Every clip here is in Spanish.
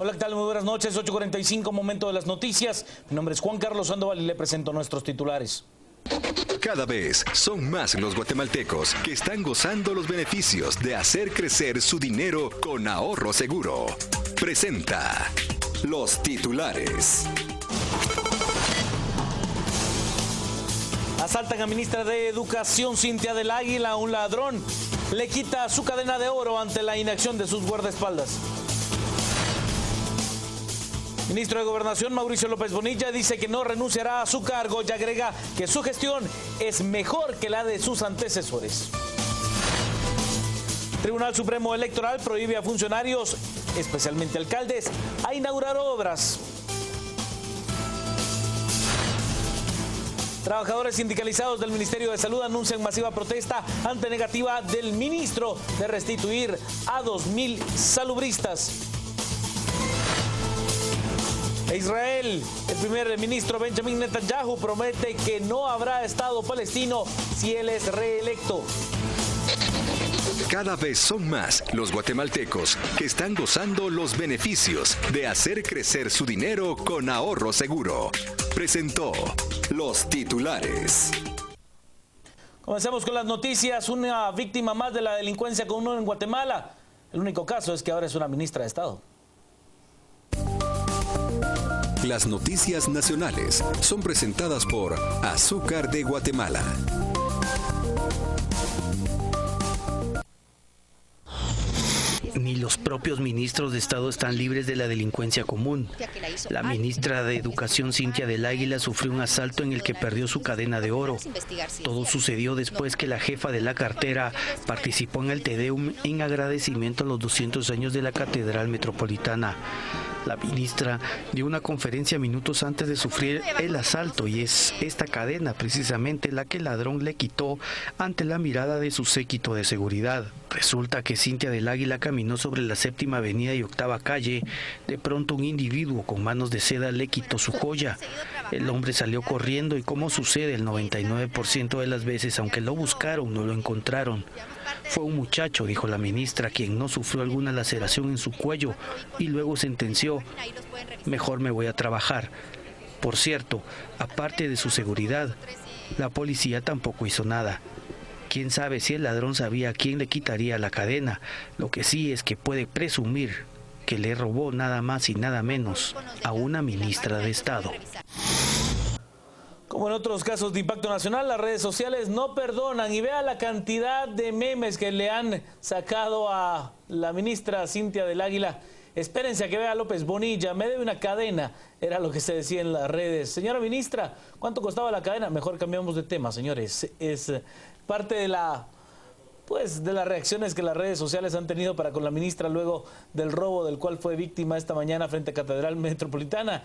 Hola, ¿qué tal? Muy buenas noches, 8:45, momento de las noticias. Mi nombre es Juan Carlos Sandoval y le presento nuestros titulares. Cada vez son más los guatemaltecos que están gozando los beneficios de hacer crecer su dinero con ahorro seguro. Presenta los titulares. Asaltan a ministra de Educación Cintia del Águila. Un ladrón le quita su cadena de oro ante la inacción de sus guardaespaldas. Ministro de Gobernación Mauricio López Bonilla dice que no renunciará a su cargo y agrega que su gestión es mejor que la de sus antecesores. Tribunal Supremo Electoral prohíbe a funcionarios, especialmente alcaldes, a inaugurar obras. Trabajadores sindicalizados del Ministerio de Salud anuncian masiva protesta ante negativa del ministro de restituir a 2.000 salubristas. Israel, el primer ministro Benjamin Netanyahu promete que no habrá Estado palestino si él es reelecto. Cada vez son más los guatemaltecos que están gozando los beneficios de hacer crecer su dinero con ahorro seguro. Presentó los titulares. Comencemos con las noticias. Una víctima más de la delincuencia común en Guatemala. El único caso es que ahora es una ministra de Estado. Las noticias nacionales son presentadas por Azúcar de Guatemala. Ni los propios ministros de Estado están libres de la delincuencia común. La ministra de Educación Cintia del Águila sufrió un asalto en el que perdió su cadena de oro. Todo sucedió después que la jefa de la cartera participó en el Te Deum en agradecimiento a los 200 años de la Catedral Metropolitana. La ministra dio una conferencia minutos antes de sufrir el asalto y es esta cadena precisamente la que el ladrón le quitó ante la mirada de su séquito de seguridad. Resulta que Cintia del Águila caminó sobre la 7ª Avenida y 8ª Calle. De pronto un individuo con manos de seda le quitó su joya. El hombre salió corriendo y, como sucede el 99% de las veces, aunque lo buscaron, no lo encontraron. Fue un muchacho, dijo la ministra, quien no sufrió alguna laceración en su cuello y luego sentenció: mejor me voy a trabajar. Por cierto, aparte de su seguridad, la policía tampoco hizo nada. Quién sabe si el ladrón sabía a quién le quitaría la cadena. Lo que sí es que puede presumir que le robó nada más y nada menos a una ministra de Estado. Como en otros casos de impacto nacional, las redes sociales no perdonan y vea la cantidad de memes que le han sacado a la ministra Cintia del Águila. Espérense a que vea a López Bonilla, me debe una cadena, era lo que se decía en las redes. Señora ministra, ¿cuánto costaba la cadena? Mejor cambiamos de tema, señores. Es parte de las reacciones que las redes sociales han tenido para con la ministra luego del robo del cual fue víctima esta mañana frente a Catedral Metropolitana.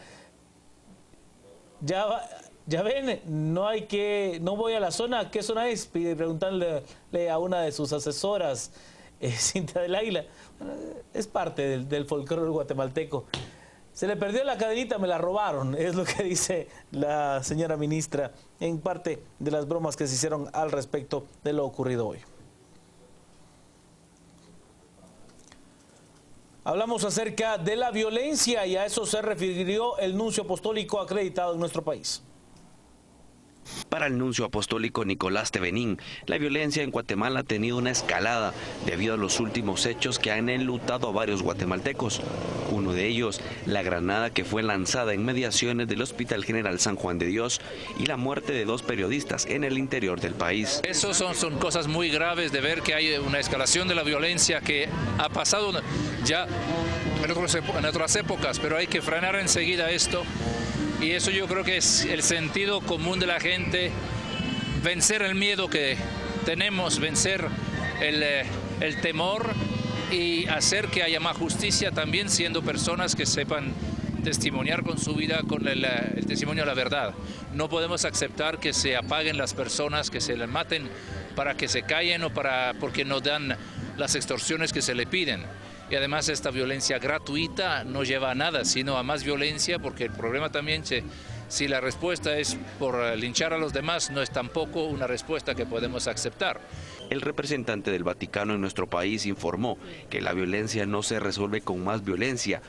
Ya ven, no voy a la zona. ¿Qué zona es? Preguntarle a una de sus asesoras, Cintia del Águila. Es parte del folclore guatemalteco. Se le perdió la cadenita, me la robaron, es lo que dice la señora ministra en parte de las bromas que se hicieron al respecto de lo ocurrido hoy. Hablamos acerca de la violencia y a eso se refirió el nuncio apostólico acreditado en nuestro país. Para el nuncio apostólico Nicolás Tevenín, la violencia en Guatemala ha tenido una escalada debido a los últimos hechos que han enlutado a varios guatemaltecos. Uno de ellos, la granada que fue lanzada en mediaciones del Hospital General San Juan de Dios y la muerte de 2 periodistas en el interior del país. Eso son cosas muy graves de ver que hay una escalación de la violencia que ha pasado ya en otras épocas, pero hay que frenar enseguida esto. Y eso yo creo que es el sentido común de la gente, vencer el miedo que tenemos, vencer el temor y hacer que haya más justicia, también siendo personas que sepan testimoniar con su vida, con el testimonio de la verdad. No podemos aceptar que se apaguen las personas, que se les maten para que se callen o porque no dan las extorsiones que se le piden. Y además esta violencia gratuita no lleva a nada, sino a más violencia, porque el problema también, si la respuesta es por linchar a los demás, no es tampoco una respuesta que podemos aceptar. El representante del Vaticano en nuestro país informó que la violencia no se resuelve con más violencia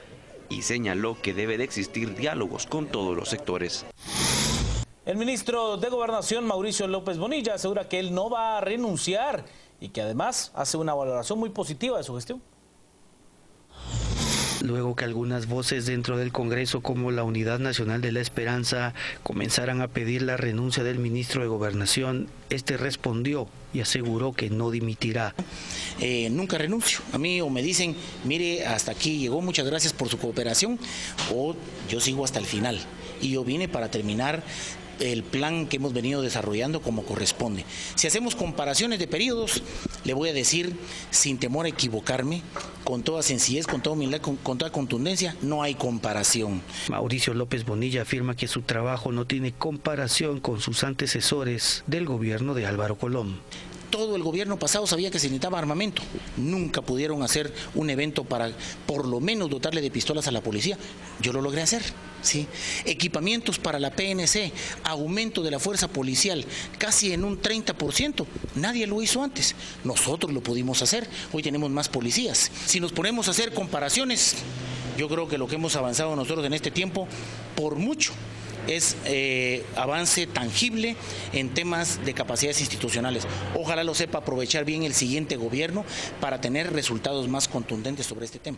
y señaló que debe de existir diálogos con todos los sectores. El ministro de Gobernación, Mauricio López Bonilla, asegura que él no va a renunciar y que además hace una valoración muy positiva de su gestión. Luego que algunas voces dentro del Congreso, como la Unidad Nacional de la Esperanza, comenzaran a pedir la renuncia del ministro de Gobernación, este respondió y aseguró que no dimitirá. Nunca renuncio. A mí o me dicen, mire, hasta aquí llegó, muchas gracias por su cooperación, o yo sigo hasta el final. Y yo vine para terminar el plan que hemos venido desarrollando como corresponde. Si hacemos comparaciones de periodos, le voy a decir, sin temor a equivocarme, con toda sencillez, con toda humildad, con toda contundencia, no hay comparación. Mauricio López Bonilla afirma que su trabajo no tiene comparación con sus antecesores del gobierno de Álvaro Colón. Todo el gobierno pasado sabía que se necesitaba armamento. Nunca pudieron hacer un evento para por lo menos dotarle de pistolas a la policía. Yo lo logré hacer, ¿sí? Equipamientos para la PNC, aumento de la fuerza policial, casi en un 30%. Nadie lo hizo antes. Nosotros lo pudimos hacer. Hoy tenemos más policías. Si nos ponemos a hacer comparaciones, yo creo que lo que hemos avanzado nosotros en este tiempo, por mucho, es avance tangible en temas de capacidades institucionales. Ojalá lo sepa aprovechar bien el siguiente gobierno para tener resultados más contundentes sobre este tema.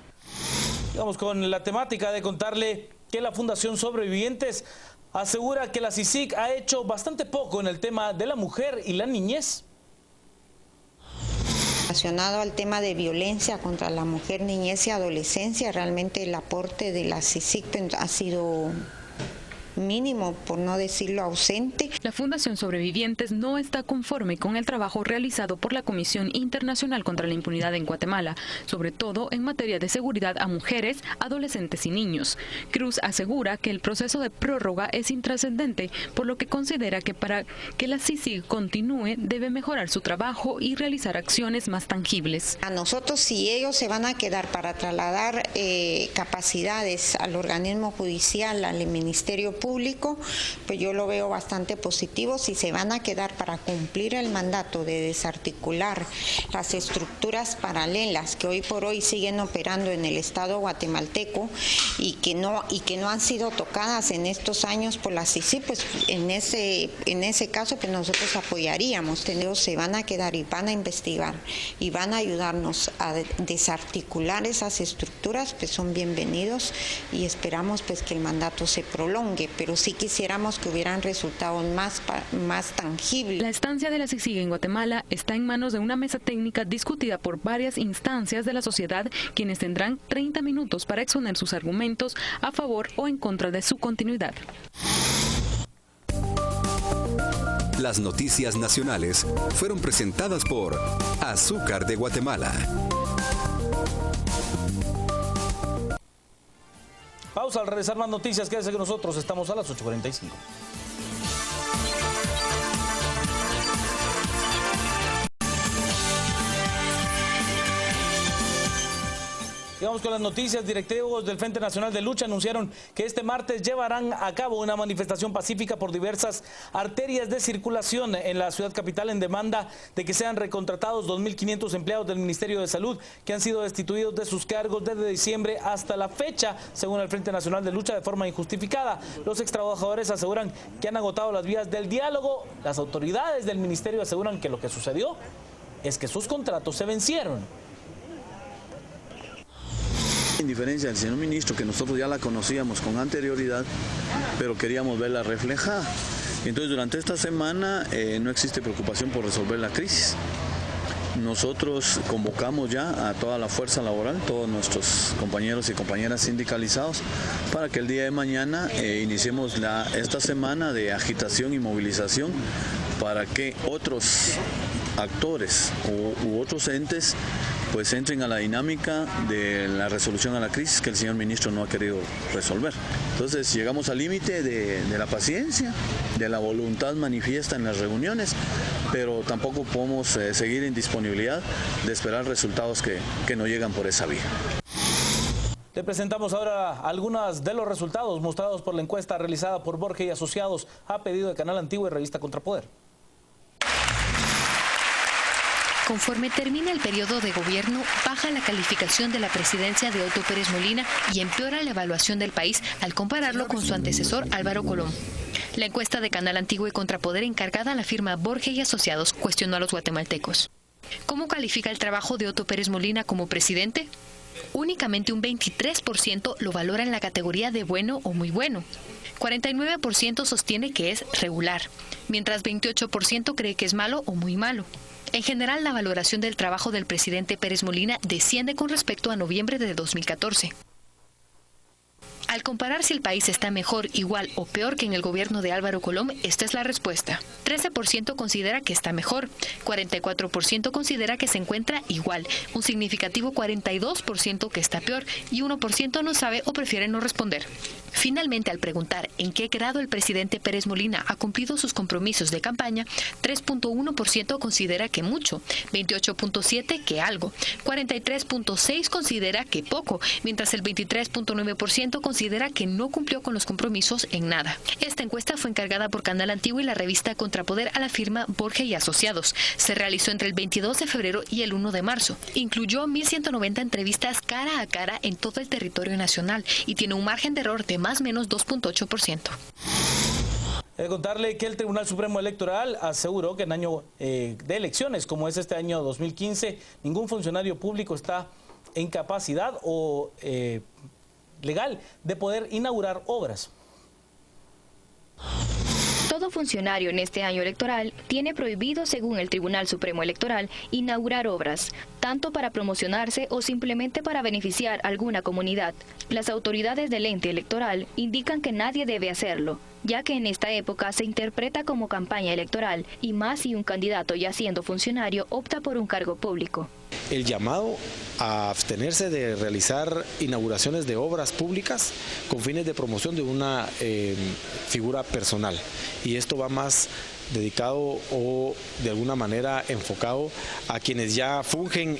Vamos con la temática de contarle que la Fundación Sobrevivientes asegura que la CICIG ha hecho bastante poco en el tema de la mujer y la niñez. Relacionado al tema de violencia contra la mujer, niñez y adolescencia, realmente el aporte de la CICIG ha sido mínimo, por no decirlo ausente. La Fundación Sobrevivientes no está conforme con el trabajo realizado por la Comisión Internacional contra la Impunidad en Guatemala, sobre todo en materia de seguridad a mujeres, adolescentes y niños. Cruz asegura que el proceso de prórroga es intrascendente, por lo que considera que para que la CICIG continúe debe mejorar su trabajo y realizar acciones más tangibles. A nosotros, si ellos se van a quedar para trasladar capacidades al organismo judicial, al Ministerio Público, pues yo lo veo bastante positivo. Si se van a quedar para cumplir el mandato de desarticular las estructuras paralelas que hoy por hoy siguen operando en el Estado guatemalteco y que no han sido tocadas en estos años por la CICIG, pues en ese caso pues nosotros apoyaríamos. Ellos se van a quedar y van a investigar y van a ayudarnos a desarticular esas estructuras, pues son bienvenidos y esperamos pues que el mandato se prolongue, pero sí quisiéramos que hubieran resultados más tangibles. La estancia de la CICIG en Guatemala está en manos de una mesa técnica discutida por varias instancias de la sociedad, quienes tendrán 30 minutos para exponer sus argumentos a favor o en contra de su continuidad. Las noticias nacionales fueron presentadas por Azúcar de Guatemala. Pausa, al regresar más noticias, quédese con nosotros, estamos a las 8:45. Sigamos con las noticias. Directivos del Frente Nacional de Lucha anunciaron que este martes llevarán a cabo una manifestación pacífica por diversas arterias de circulación en la ciudad capital en demanda de que sean recontratados 2.500 empleados del Ministerio de Salud que han sido destituidos de sus cargos desde diciembre hasta la fecha, según el Frente Nacional de Lucha, de forma injustificada. Los extrabajadores aseguran que han agotado las vías del diálogo. Las autoridades del ministerio aseguran que lo que sucedió es que sus contratos se vencieron. En diferencia del señor ministro, que nosotros ya la conocíamos con anterioridad, pero queríamos verla reflejada. Entonces, durante esta semana no existe preocupación por resolver la crisis. Nosotros convocamos ya a toda la fuerza laboral, todos nuestros compañeros y compañeras sindicalizados, para que el día de mañana iniciemos esta semana de agitación y movilización para que otros actores u otros entes pues entren a la dinámica de la resolución a la crisis que el señor ministro no ha querido resolver. Entonces llegamos al límite de la paciencia, de la voluntad manifiesta en las reuniones, pero tampoco podemos seguir en disponibilidad de esperar resultados que no llegan por esa vía. Te presentamos ahora algunos de los resultados mostrados por la encuesta realizada por Borges y Asociados a pedido de Canal Antiguo y Revista Contrapoder. Conforme termina el periodo de gobierno, baja la calificación de la presidencia de Otto Pérez Molina y empeora la evaluación del país al compararlo con su antecesor Álvaro Colom. La encuesta de Canal Antiguo y Contrapoder encargada a la firma Borges y Asociados cuestionó a los guatemaltecos. ¿Cómo califica el trabajo de Otto Pérez Molina como presidente? Únicamente un 23% lo valora en la categoría de bueno o muy bueno. 49% sostiene que es regular, mientras 28% cree que es malo o muy malo. En general, la valoración del trabajo del presidente Pérez Molina desciende con respecto a noviembre de 2014. Al comparar si el país está mejor, igual o peor que en el gobierno de Álvaro Colom, esta es la respuesta. 13% considera que está mejor, 44% considera que se encuentra igual, un significativo 42% que está peor y 1% no sabe o prefiere no responder. Finalmente, al preguntar en qué grado el presidente Pérez Molina ha cumplido sus compromisos de campaña, 3.1% considera que mucho, 28.7% que algo, 43.6% considera que poco, mientras el 23.9% considera que no cumplió con los compromisos en nada. Esta encuesta fue encargada por Canal Antiguo y la revista Contrapoder a la firma Borges y Asociados. Se realizó entre el 22 de febrero y el 1 de marzo. Incluyó 1.190 entrevistas cara a cara en todo el territorio nacional y tiene un margen de error de más o menos 2.8%. Contarle que el Tribunal Supremo Electoral aseguró que en año de elecciones, como es este año 2015, ningún funcionario público está en capacidad o legal de poder inaugurar obras. Todo funcionario en este año electoral tiene prohibido, según el Tribunal Supremo Electoral, inaugurar obras, tanto para promocionarse o simplemente para beneficiar a alguna comunidad. Las autoridades del ente electoral indican que nadie debe hacerlo, ya que en esta época se interpreta como campaña electoral, y más si un candidato ya siendo funcionario opta por un cargo público. El llamado a abstenerse de realizar inauguraciones de obras públicas con fines de promoción de una figura personal. Y esto va más dedicado o de alguna manera enfocado a quienes ya fungen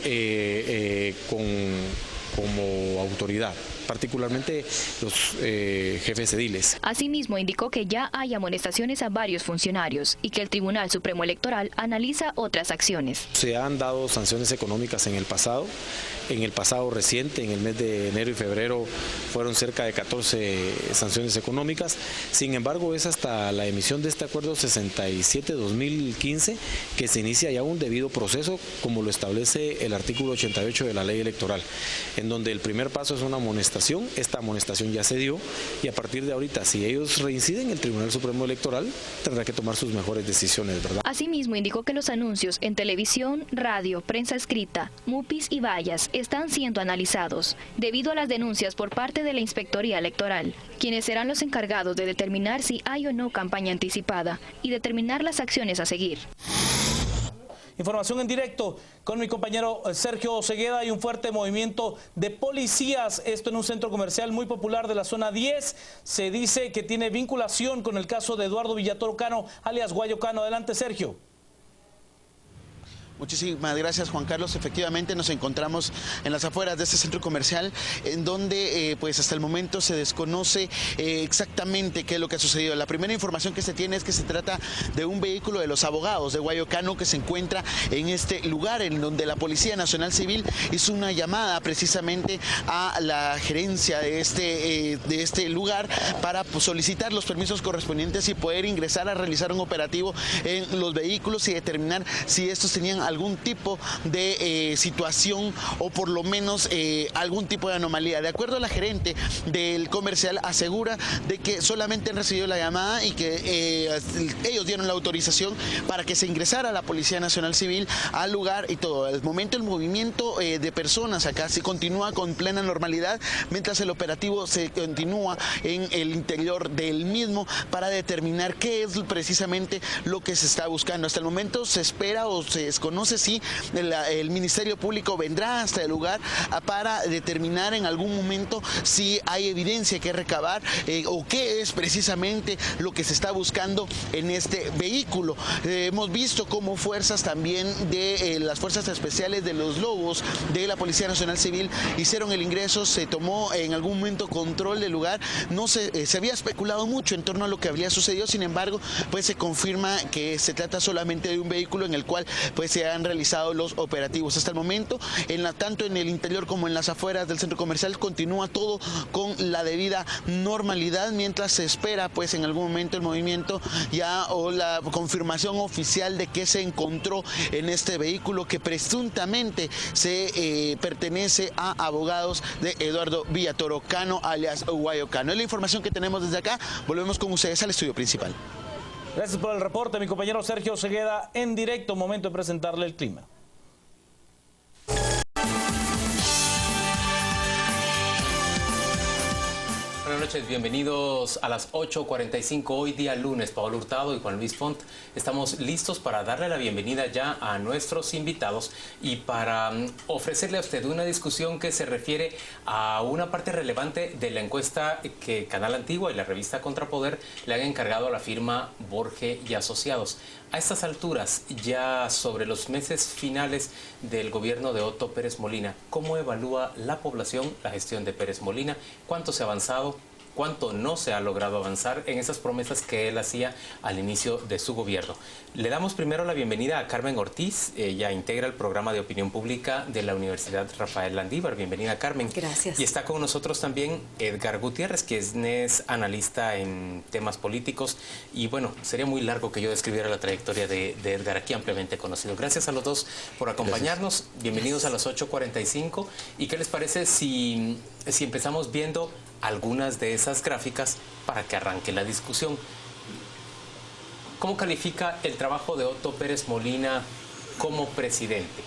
como autoridad, particularmente los jefes ediles. Asimismo, indicó que ya hay amonestaciones a varios funcionarios y que el Tribunal Supremo Electoral analiza otras acciones. Se han dado sanciones económicas en el pasado reciente, en el mes de enero y febrero fueron cerca de 14 sanciones económicas. Sin embargo, es hasta la emisión de este acuerdo 67-2015 que se inicia ya un debido proceso, como lo establece el artículo 88 de la ley electoral, en donde el primer paso es una amonestación. Esta amonestación ya se dio y a partir de ahorita, si ellos reinciden, el Tribunal Supremo Electoral tendrá que tomar sus mejores decisiones, ¿verdad? Asimismo, indicó que los anuncios en televisión, radio, prensa escrita, MUPIs y vallas están siendo analizados debido a las denuncias por parte de la Inspectoría Electoral, quienes serán los encargados de determinar si hay o no campaña anticipada y determinar las acciones a seguir. Información en directo con mi compañero Sergio Cegueda. Hay un fuerte movimiento de policías, esto en un centro comercial muy popular de la zona 10. Se dice que tiene vinculación con el caso de Eduardo Villatoro Cano, alias Guayo Cano. Adelante, Sergio. Muchísimas gracias, Juan Carlos. Efectivamente nos encontramos en las afueras de este centro comercial en donde pues hasta el momento se desconoce exactamente qué es lo que ha sucedido. La primera información que se tiene es que se trata de un vehículo de los abogados de Guayo Cano que se encuentra en este lugar, en donde la Policía Nacional Civil hizo una llamada precisamente a la gerencia de este lugar para solicitar los permisos correspondientes y poder ingresar a realizar un operativo en los vehículos y determinar si estos tenían algún tipo de situación o por lo menos algún tipo de anomalía. De acuerdo a la gerente del comercial, asegura de que solamente han recibido la llamada y que ellos dieron la autorización para que se ingresara a la Policía Nacional Civil al lugar y todo. Al momento el movimiento de personas acá se continúa con plena normalidad, mientras el operativo se continúa en el interior del mismo para determinar qué es precisamente lo que se está buscando. Hasta el momento se espera o se desconoce si el Ministerio Público vendrá hasta el lugar para determinar en algún momento si hay evidencia que recabar o qué es precisamente lo que se está buscando en este vehículo. Hemos visto cómo fuerzas también de las fuerzas especiales de los Lobos de la Policía Nacional Civil hicieron el ingreso, se tomó en algún momento control del lugar. No se había especulado mucho en torno a lo que habría sucedido, sin embargo, pues se confirma que se trata solamente de un vehículo en el cual pues se se han realizado los operativos. Hasta el momento, tanto en el interior como en las afueras del centro comercial, continúa todo con la debida normalidad, mientras se espera pues en algún momento el movimiento ya o la confirmación oficial de que se encontró en este vehículo que presuntamente se pertenece a abogados de Eduardo Villatoro Cano, alias Guayo Cano. Es la información que tenemos desde acá. Volvemos con ustedes al estudio principal. Gracias por el reporte, mi compañero Sergio Segueda en directo. Momento de presentarle el clima. Buenas noches, bienvenidos a las 8:45, hoy día lunes. Pablo Hurtado y Juan Luis Font estamos listos para darle la bienvenida ya a nuestros invitados y para ofrecerle a usted una discusión que se refiere a una parte relevante de la encuesta que Canal Antigua y la revista Contrapoder le han encargado a la firma Borge y Asociados. A estas alturas, ya sobre los meses finales del gobierno de Otto Pérez Molina, ¿cómo evalúa la población la gestión de Pérez Molina? ¿Cuánto se ha avanzado? ¿Cuánto no se ha logrado avanzar en esas promesas que él hacía al inicio de su gobierno? Le damos primero la bienvenida a Carmen Ortiz. Ella integra el programa de opinión pública de la Universidad Rafael Landívar. Bienvenida, Carmen. Gracias. Y está con nosotros también Edgar Gutiérrez, que es analista en temas políticos. Y bueno, sería muy largo que yo describiera la trayectoria de Edgar, aquí ampliamente conocido. Gracias a los dos por acompañarnos. Gracias. Bienvenidos a las 8:45. ¿Y qué les parece si empezamos viendo algunas de esas gráficas para que arranque la discusión? ¿Cómo califica el trabajo de Otto Pérez Molina como presidente?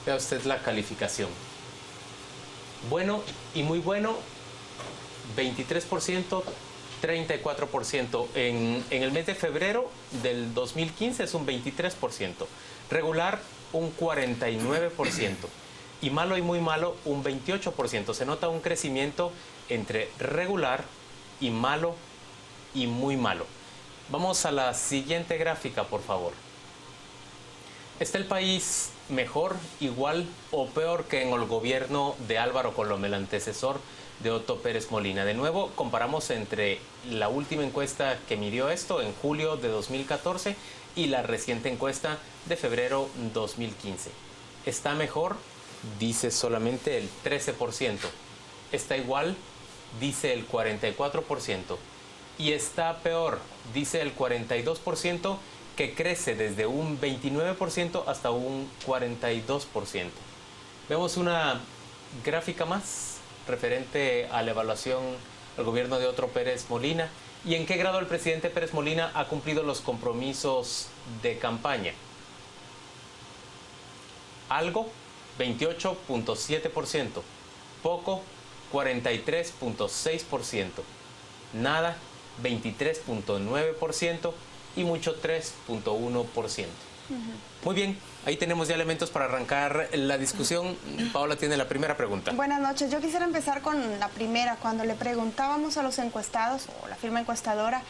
Vea usted la calificación. Bueno y muy bueno, 23%, 34%. En el mes de febrero del 2015 es un 23%. Regular, un 49%. Y malo y muy malo, un 28%. Se nota un crecimiento entre regular y malo y muy malo. Vamos a la siguiente gráfica, por favor. ¿Está el país mejor, igual o peor que en el gobierno de Álvaro Colom, el antecesor de Otto Pérez Molina? De nuevo, comparamos entre la última encuesta que midió esto en julio de 2014 y la reciente encuesta de febrero 2015. ¿Está mejor? Dice solamente el 13%. ¿Está igual? Dice el 44%. Y está peor, dice el 42%, que crece desde un 29% hasta un 42%. Vemos una gráfica más referente a la evaluación al gobierno de Otto Pérez Molina y en qué grado el presidente Pérez Molina ha cumplido los compromisos de campaña. Algo, 28.7%, poco, 43.6%, nada, 23.9% y mucho, 3.1%. Muy bien, ahí tenemos ya elementos para arrancar la discusión. Paola tiene la primera pregunta. Buenas noches, yo quisiera empezar con la primera. Cuando le preguntábamos a los encuestados o la firma encuestadora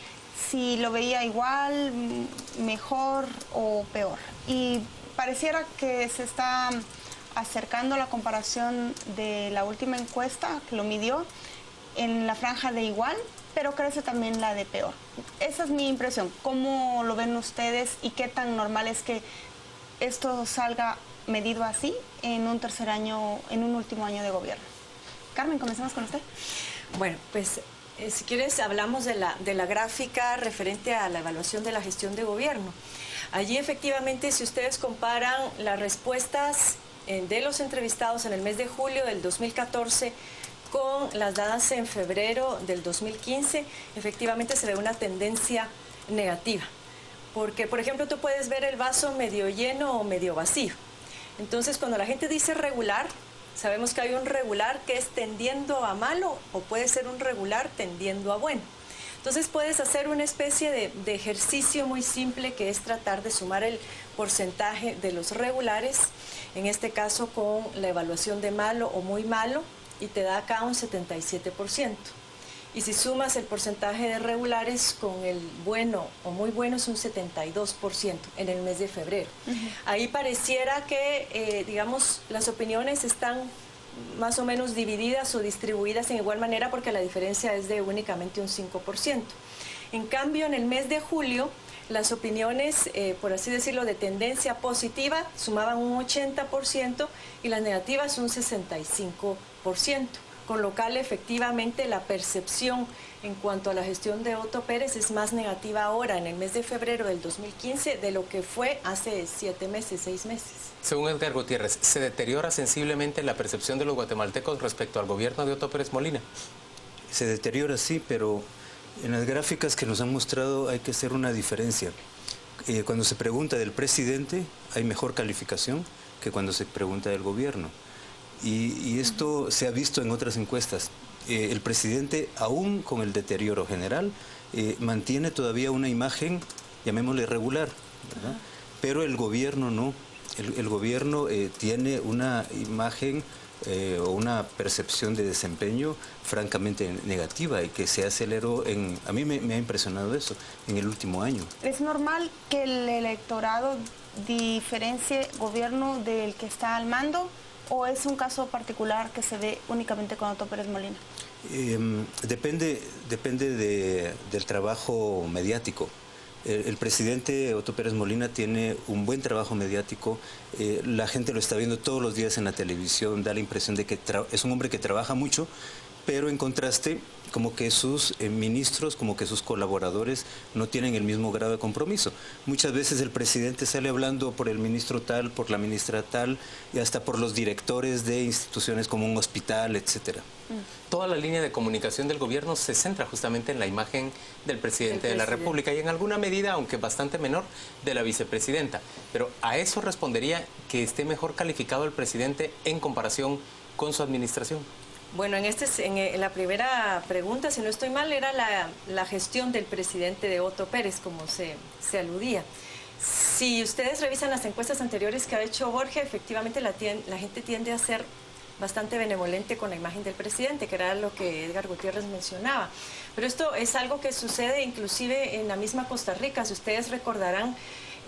si lo veía igual, mejor o peor, y pareciera que se está acercando la comparación de la última encuesta que lo midió en la franja de igual, pero crece también la de peor. Esa es mi impresión. ¿Cómo lo ven ustedes y qué tan normal es que esto salga medido así en un tercer año, en un último año de gobierno? Carmen, comencemos con usted. Bueno, pues si quieres hablamos de la gráfica referente a la evaluación de la gestión de gobierno. Allí efectivamente, si ustedes comparan las respuestas de los entrevistados en el mes de julio del 2014 con las dadas en febrero del 2015, efectivamente se ve una tendencia negativa. Porque, por ejemplo, tú puedes ver el vaso medio lleno o medio vacío. Entonces, cuando la gente dice regular, sabemos que hay un regular que es tendiendo a malo o puede ser un regular tendiendo a bueno. Entonces puedes hacer una especie de ejercicio muy simple que es tratar de sumar el porcentaje de los regulares, en este caso con la evaluación de malo o muy malo, y te da acá un 77%. Y si sumas el porcentaje de regulares con el bueno o muy bueno es un 72% en el mes de febrero. Ahí pareciera que, digamos, las opiniones están más o menos divididas o distribuidas en igual manera porque la diferencia es de únicamente un 5%. En cambio, en el mes de julio, las opiniones, por así decirlo, de tendencia positiva sumaban un 80% y las negativas un 65%, con lo cual efectivamente la percepción en cuanto a la gestión de Otto Pérez es más negativa ahora, en el mes de febrero del 2015, de lo que fue hace 7 meses, 6 meses. Según Edgar Gutiérrez, ¿se deteriora sensiblemente la percepción de los guatemaltecos respecto al gobierno de Otto Pérez Molina? Se deteriora, sí, pero en las gráficas que nos han mostrado hay que hacer una diferencia. Cuando se pregunta del presidente hay mejor calificación que cuando se pregunta del gobierno. Y esto se ha visto en otras encuestas. El presidente, aún con el deterioro general, mantiene todavía una imagen, llamémosle regular, ¿verdad? Pero el gobierno no. El gobierno tiene una imagen o una percepción de desempeño francamente negativa y que se aceleró a mí me ha impresionado eso, en el último año. ¿Es normal que el electorado diferencie gobierno del que está al mando o es un caso particular que se ve únicamente con Otto Pérez Molina? Depende del trabajo mediático. El presidente Otto Pérez Molina tiene un buen trabajo mediático, la gente lo está viendo todos los días en la televisión, da la impresión de que es un hombre que trabaja mucho, pero en contraste, como que sus ministros, como que sus colaboradores no tienen el mismo grado de compromiso. Muchas veces el presidente sale hablando por el ministro tal, por la ministra tal, y hasta por los directores de instituciones como un hospital, etcétera. Toda la línea de comunicación del gobierno se centra justamente en la imagen del presidente de la República y en alguna medida, aunque bastante menor, de la vicepresidenta. Pero a eso respondería que esté mejor calificado el presidente en comparación con su administración. Bueno, en la primera pregunta, si no estoy mal, era la gestión del presidente de Otto Pérez, como se aludía. Si ustedes revisan las encuestas anteriores que ha hecho Borja, efectivamente la gente tiende a ser bastante benevolente con la imagen del presidente, que era lo que Edgar Gutiérrez mencionaba. Pero esto es algo que sucede inclusive en la misma Costa Rica. Si ustedes recordarán,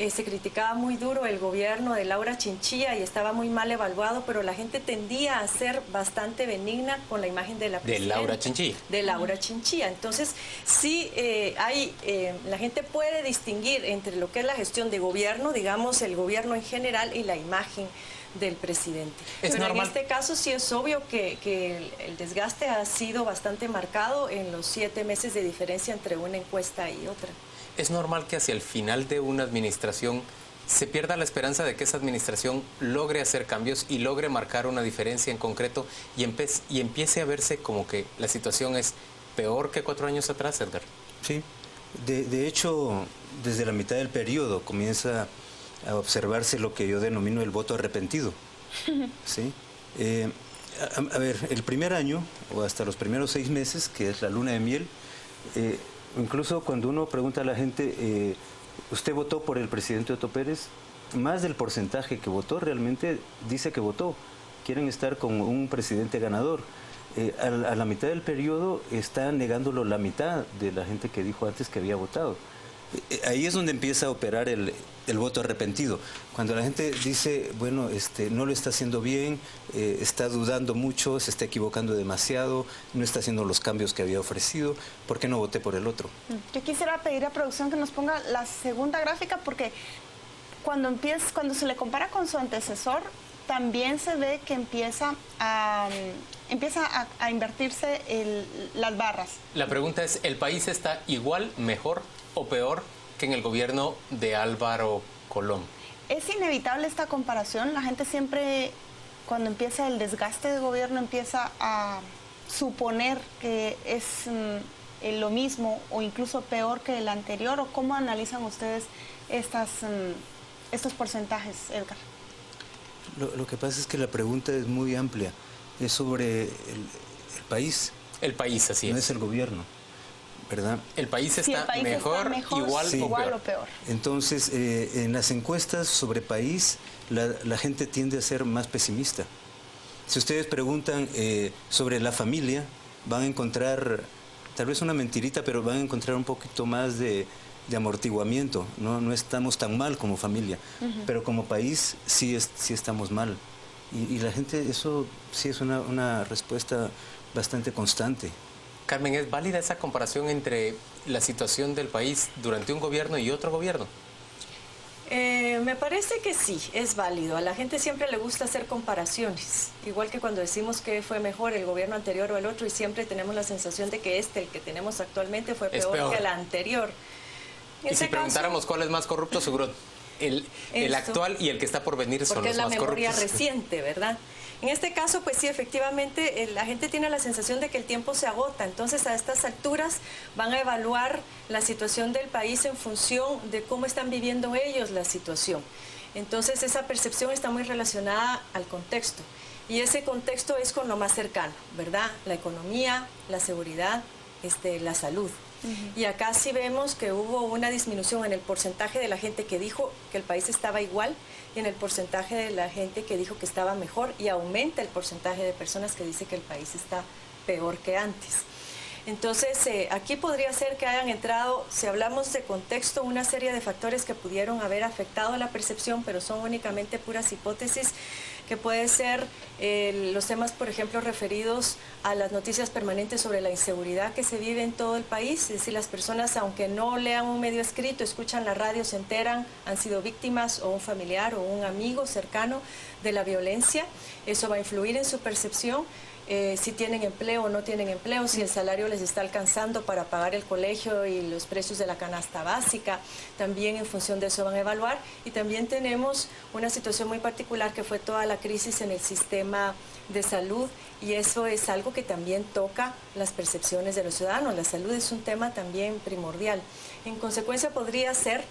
se criticaba muy duro el gobierno de Laura Chinchilla y estaba muy mal evaluado, pero la gente tendía a ser bastante benigna con la imagen de la presidenta. ¿De Laura Chinchilla? De Laura Chinchilla. Entonces, sí la gente puede distinguir entre lo que es la gestión de gobierno, digamos, el gobierno en general, y la imagen del presidente. Pero normal. En este caso sí es obvio que el desgaste ha sido bastante marcado en los 7 meses de diferencia entre una encuesta y otra. ¿Es normal que hacia el final de una administración se pierda la esperanza de que esa administración logre hacer cambios y logre marcar una diferencia en concreto y empiece a verse como que la situación es peor que 4 años atrás, Edgar? Sí, de hecho, desde la mitad del periodo comienza a observarse lo que yo denomino el voto arrepentido. ¿Sí? A ver, el primer año, o hasta los primeros 6 meses, que es la luna de miel, incluso cuando uno pregunta a la gente, ¿usted votó por el presidente Otto Pérez? Más del porcentaje que votó realmente dice que votó. Quieren estar con un presidente ganador. A la mitad del periodo está negándolo la mitad de la gente que dijo antes que había votado. Ahí es donde empieza a operar el voto arrepentido. Cuando la gente dice, bueno, no lo está haciendo bien, está dudando mucho, se está equivocando demasiado, no está haciendo los cambios que había ofrecido, ¿por qué no voté por el otro? Yo quisiera pedir a producción que nos ponga la segunda gráfica, porque cuando se le compara con su antecesor, también se ve que empieza a invertirse las barras. La pregunta es, ¿el país está igual, mejor o peor que en el gobierno de Álvaro Colón? Es inevitable esta comparación. La gente siempre, cuando empieza el desgaste de gobierno, empieza a suponer que es lo mismo o incluso peor que el anterior. ¿O cómo analizan ustedes estos porcentajes, Edgar? Lo que pasa es que la pregunta es muy amplia. Es sobre el país. El país, así es. No es el gobierno, ¿verdad? El país está, mejor, igual o peor. Entonces, en las encuestas sobre país, la gente tiende a ser más pesimista. Si ustedes preguntan sobre la familia, van a encontrar, tal vez una mentirita, pero van a encontrar un poquito más de amortiguamiento. No estamos tan mal como familia, pero como país sí estamos mal. Y la gente, eso sí es una respuesta bastante constante. Carmen, ¿es válida esa comparación entre la situación del país durante un gobierno y otro gobierno? Me parece que sí, es válido. A la gente siempre le gusta hacer comparaciones, igual que cuando decimos que fue mejor el gobierno anterior o el otro, y siempre tenemos la sensación de que el que tenemos actualmente, fue peor que el anterior. Y si preguntáramos cuál es más corrupto, seguro el actual y el que está por venir son los más corruptos. Porque es la memoria reciente, ¿verdad? En este caso, pues sí, efectivamente, la gente tiene la sensación de que el tiempo se agota. Entonces, a estas alturas van a evaluar la situación del país en función de cómo están viviendo ellos la situación. Entonces, esa percepción está muy relacionada al contexto. Y ese contexto es con lo más cercano, ¿verdad? La economía, la seguridad, la salud. Y acá sí vemos que hubo una disminución en el porcentaje de la gente que dijo que el país estaba igual y en el porcentaje de la gente que dijo que estaba mejor, y aumenta el porcentaje de personas que dice que el país está peor que antes. Entonces, aquí podría ser que hayan entrado, si hablamos de contexto, una serie de factores que pudieron haber afectado la percepción, pero son únicamente puras hipótesis, que puede ser los temas, por ejemplo, referidos a las noticias permanentes sobre la inseguridad que se vive en todo el país. Es decir, las personas, aunque no lean un medio escrito, escuchan la radio, se enteran, han sido víctimas o un familiar o un amigo cercano de la violencia. Eso va a influir en su percepción. Si tienen empleo o no tienen empleo, si el salario les está alcanzando para pagar el colegio y los precios de la canasta básica, también en función de eso van a evaluar. Y también tenemos una situación muy particular que fue toda la crisis en el sistema de salud, y eso es algo que también toca las percepciones de los ciudadanos. La salud es un tema también primordial. En consecuencia, podría ser,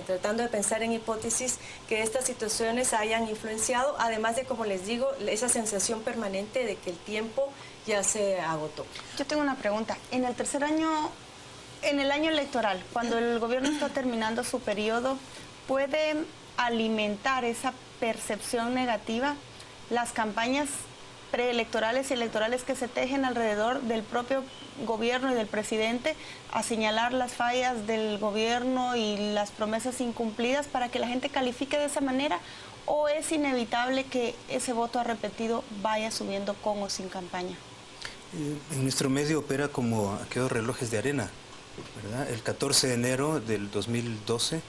tratando de pensar en hipótesis, que estas situaciones hayan influenciado, además de, como les digo, esa sensación permanente de que el tiempo ya se agotó. Yo tengo una pregunta. En el tercer año, en el año electoral, cuando el gobierno está terminando su periodo, ¿puede alimentar esa percepción negativa las campañas preelectorales y electorales que se tejen alrededor del propio gobierno y del presidente, a señalar las fallas del gobierno y las promesas incumplidas para que la gente califique de esa manera? ¿O es inevitable que ese voto arrepentido vaya subiendo con o sin campaña? En nuestro medio opera como aquellos relojes de arena, ¿verdad? El 14 de enero del 2012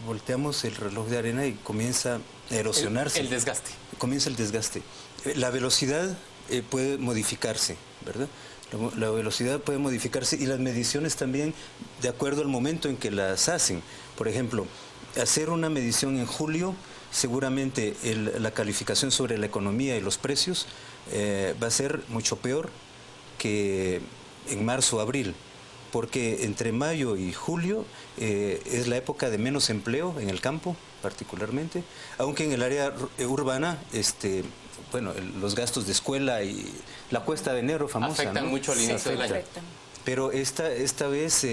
volteamos el reloj de arena y comienza a erosionarse. El desgaste. Comienza el desgaste. La velocidad puede modificarse, ¿verdad? La velocidad puede modificarse y las mediciones también de acuerdo al momento en que las hacen. Por ejemplo, hacer una medición en julio, seguramente la calificación sobre la economía y los precios va a ser mucho peor que en marzo o abril, porque entre mayo y julio es la época de menos empleo en el campo, particularmente, aunque en el área urbana, bueno, los gastos de escuela y la cuesta de enero famosa, afectan, ¿no?, mucho al inicio del año. Pero esta vez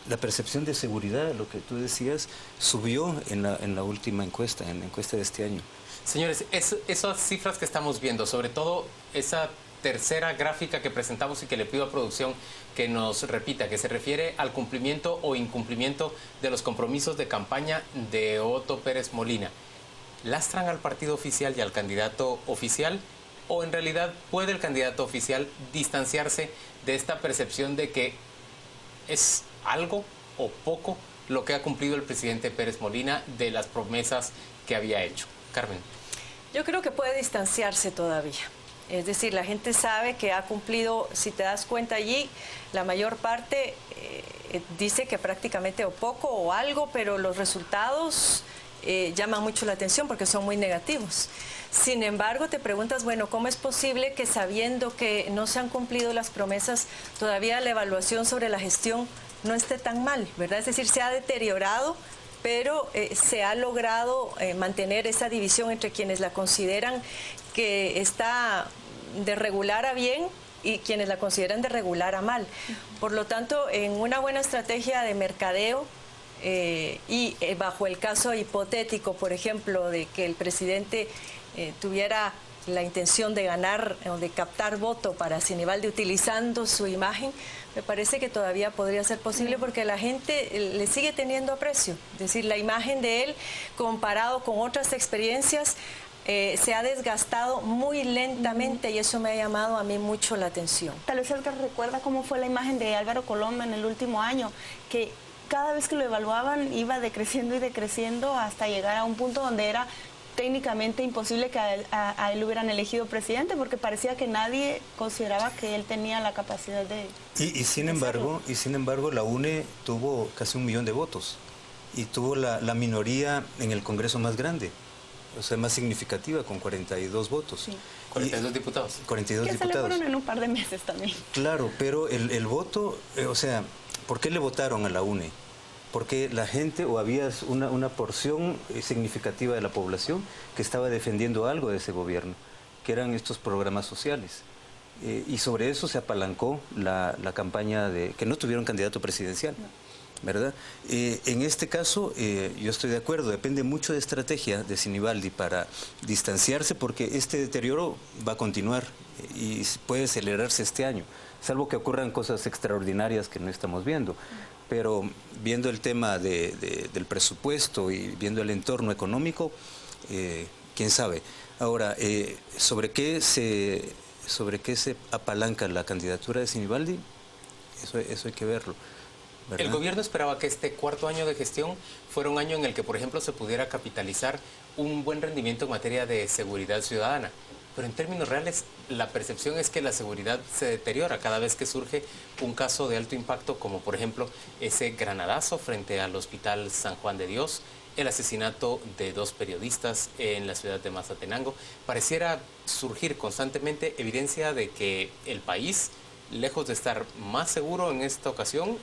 la percepción de seguridad, lo que tú decías, subió en la última encuesta, en la encuesta de este año. Señores, esas cifras que estamos viendo, sobre todo esa tercera gráfica que presentamos y que le pido a producción que nos repita, que se refiere al cumplimiento o incumplimiento de los compromisos de campaña de Otto Pérez Molina, ¿lastran al partido oficial y al candidato oficial? ¿O en realidad puede el candidato oficial distanciarse de esta percepción de que es algo o poco lo que ha cumplido el presidente Pérez Molina de las promesas que había hecho? Carmen. Yo creo que puede distanciarse todavía. Es decir, la gente sabe que ha cumplido, si te das cuenta allí, la mayor parte dice que prácticamente o poco o algo, pero los resultados llaman mucho la atención porque son muy negativos. Sin embargo, te preguntas, bueno, ¿cómo es posible que sabiendo que no se han cumplido las promesas, todavía la evaluación sobre la gestión no esté tan mal, ¿verdad? Es decir, se ha deteriorado, pero se ha logrado mantener esa división entre quienes la consideran que está de regular a bien y quienes la consideran de regular a mal. Por lo tanto, en una buena estrategia de mercadeo y bajo el caso hipotético, por ejemplo, de que el presidente tuviera la intención de ganar o de captar voto para Sinibaldi utilizando su imagen, me parece que todavía podría ser posible porque la gente le sigue teniendo aprecio. Es decir, la imagen de él comparado con otras experiencias se ha desgastado muy lentamente y eso me ha llamado a mí mucho la atención. Tal vez Edgar recuerda cómo fue la imagen de Álvaro Colón en el último año, que cada vez que lo evaluaban iba decreciendo y decreciendo hasta llegar a un punto donde era técnicamente imposible que a él hubieran elegido presidente, porque parecía que nadie consideraba que él tenía la capacidad de... Y sin embargo, la UNE tuvo casi 1 millón de votos y tuvo la minoría en el Congreso más grande, o sea, más significativa, con 42 votos. Sí. 42 diputados. 42 que diputados. se le fueron en un par de meses también. Claro, pero el voto, o sea, ¿por qué le votaron a la UNE? Porque la gente, o había una porción significativa de la población que estaba defendiendo algo de ese gobierno, que eran estos programas sociales. Y sobre eso se apalancó la campaña de que no tuvieron candidato presidencial, ¿verdad? En este caso, yo estoy de acuerdo, depende mucho de estrategia de Sinibaldi para distanciarse, porque este deterioro va a continuar y puede acelerarse este año, salvo que ocurran cosas extraordinarias que no estamos viendo. Pero viendo el tema del presupuesto y viendo el entorno económico, quién sabe. Ahora, ¿sobre qué se apalanca la candidatura de Sinibaldi? Eso hay que verlo, ¿verdad? El gobierno esperaba que este cuarto año de gestión fuera un año en el que, por ejemplo, se pudiera capitalizar un buen rendimiento en materia de seguridad ciudadana. Pero en términos reales, la percepción es que la seguridad se deteriora cada vez que surge un caso de alto impacto, como por ejemplo ese granadazo frente al Hospital San Juan de Dios, el asesinato de 2 periodistas en la ciudad de Mazatenango. Pareciera surgir constantemente evidencia de que el país, lejos de estar más seguro en esta ocasión,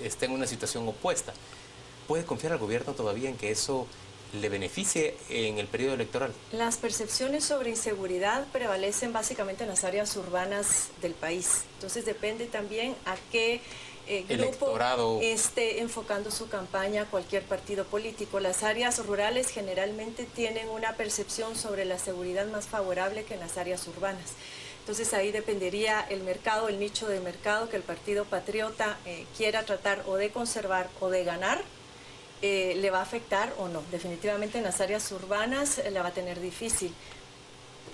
está en una situación opuesta. ¿Puede confiar al gobierno todavía en que eso le beneficie en el periodo electoral? Las percepciones sobre inseguridad prevalecen básicamente en las áreas urbanas del país. Entonces depende también a qué grupo esté enfocando su campaña cualquier partido político. Las áreas rurales generalmente tienen una percepción sobre la seguridad más favorable que en las áreas urbanas. Entonces ahí dependería el mercado, el nicho de mercado que el Partido Patriota quiera tratar o de conservar o de ganar. ¿Le va a afectar o no? Definitivamente en las áreas urbanas la va a tener difícil.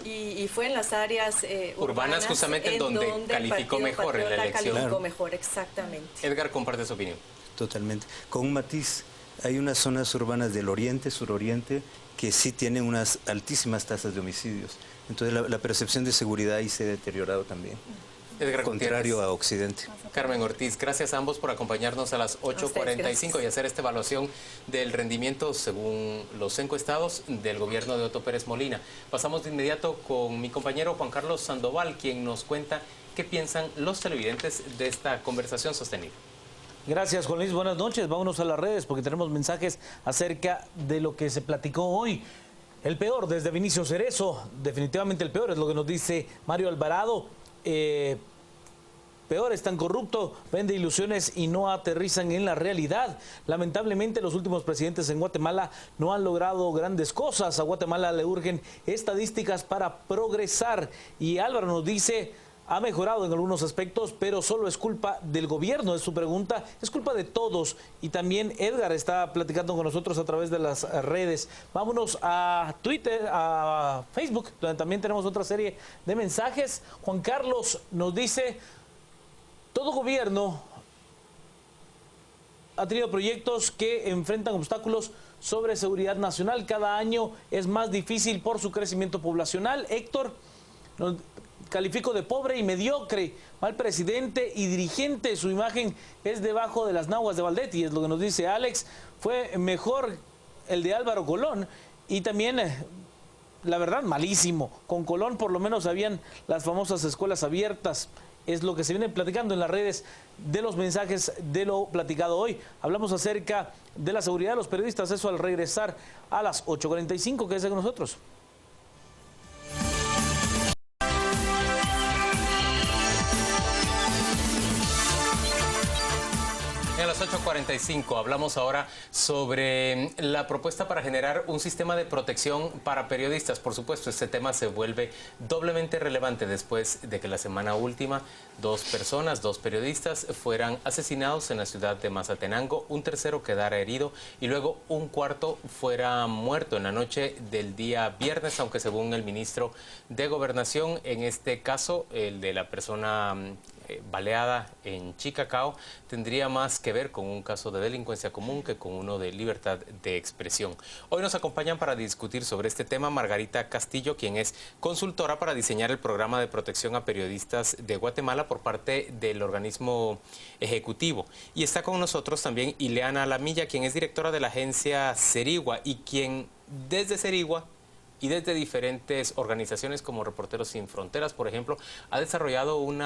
Y fue en las áreas urbanas justamente en donde calificó mejor en la elección. Calificó mejor, exactamente. Edgar, comparte su opinión. Totalmente. Con un matiz, hay unas zonas urbanas del oriente, suroriente, que sí tienen unas altísimas tasas de homicidios. Entonces la percepción de seguridad ahí se ha deteriorado también. Edgar contrario a Occidente. Carmen Ortiz, gracias a ambos por acompañarnos a las 8:45 y hacer esta evaluación del rendimiento según los encuestados del gobierno de Otto Pérez Molina. Pasamos de inmediato con mi compañero Juan Carlos Sandoval, quien nos cuenta qué piensan los televidentes de esta conversación sostenida. Gracias, Juan Luis. Buenas noches. Vámonos a las redes porque tenemos mensajes acerca de lo que se platicó hoy. El peor desde Vinicio Cerezo, definitivamente el peor, es lo que nos dice Mario Alvarado. Peor, es tan corrupto, vende ilusiones y no aterrizan en la realidad. Lamentablemente los últimos presidentes en Guatemala no han logrado grandes cosas. A Guatemala le urgen estadísticas para progresar. Y Álvaro nos dice, ha mejorado en algunos aspectos, pero solo es culpa del gobierno, es su pregunta, es culpa de todos. Y también Edgar está platicando con nosotros a través de las redes. Vámonos a Twitter, a Facebook, donde también tenemos otra serie de mensajes. Juan Carlos nos dice, todo gobierno ha tenido proyectos que enfrentan obstáculos sobre seguridad nacional. Cada año es más difícil por su crecimiento poblacional. Héctor, nos califico de pobre y mediocre, mal presidente y dirigente. Su imagen es debajo de las naguas de Valdetti, es lo que nos dice Alex. Fue mejor el de Álvaro Colón y también, la verdad, malísimo. Con Colón por lo menos habían las famosas escuelas abiertas. Es lo que se viene platicando en las redes de los mensajes de lo platicado hoy. Hablamos acerca de la seguridad de los periodistas, eso al regresar a las 8:45. Quédese con nosotros. A las 8:45 8:45. Hablamos ahora sobre la propuesta para generar un sistema de protección para periodistas. Por supuesto, este tema se vuelve doblemente relevante después de que la semana última 2 periodistas, fueran asesinados en la ciudad de Mazatenango, un tercero quedara herido y luego un cuarto fuera muerto en la noche del día viernes, aunque según el ministro de Gobernación, en este caso, el de la persona baleada en Chicacao, tendría más que ver con un caso de delincuencia común que con uno de libertad de expresión. Hoy nos acompañan para discutir sobre este tema Margarita Castillo, quien es consultora para diseñar el programa de protección a periodistas de Guatemala por parte del organismo ejecutivo. Y está con nosotros también Ileana Lamilla, quien es directora de la agencia Cerigua y quien desde Cerigua y desde diferentes organizaciones como Reporteros Sin Fronteras, por ejemplo, ha desarrollado un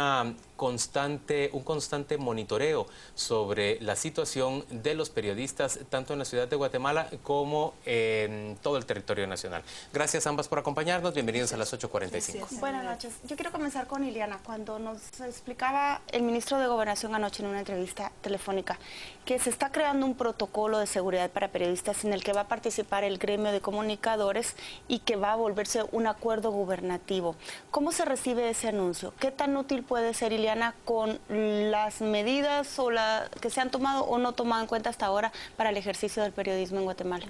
constante monitoreo sobre la situación de los periodistas, tanto en la ciudad de Guatemala como en todo el territorio nacional. Gracias ambas por acompañarnos. Bienvenidos a las 8:45. Buenas noches. Yo quiero comenzar con Ileana. Cuando nos explicaba el ministro de Gobernación anoche en una entrevista telefónica que se está creando un protocolo de seguridad para periodistas en el que va a participar el gremio de comunicadores y que va a volverse un acuerdo gubernativo. ¿Cómo se recibe ese anuncio? ¿Qué tan útil puede ser, Ileana, con las medidas que se han tomado o no tomado en cuenta hasta ahora para el ejercicio del periodismo en Guatemala?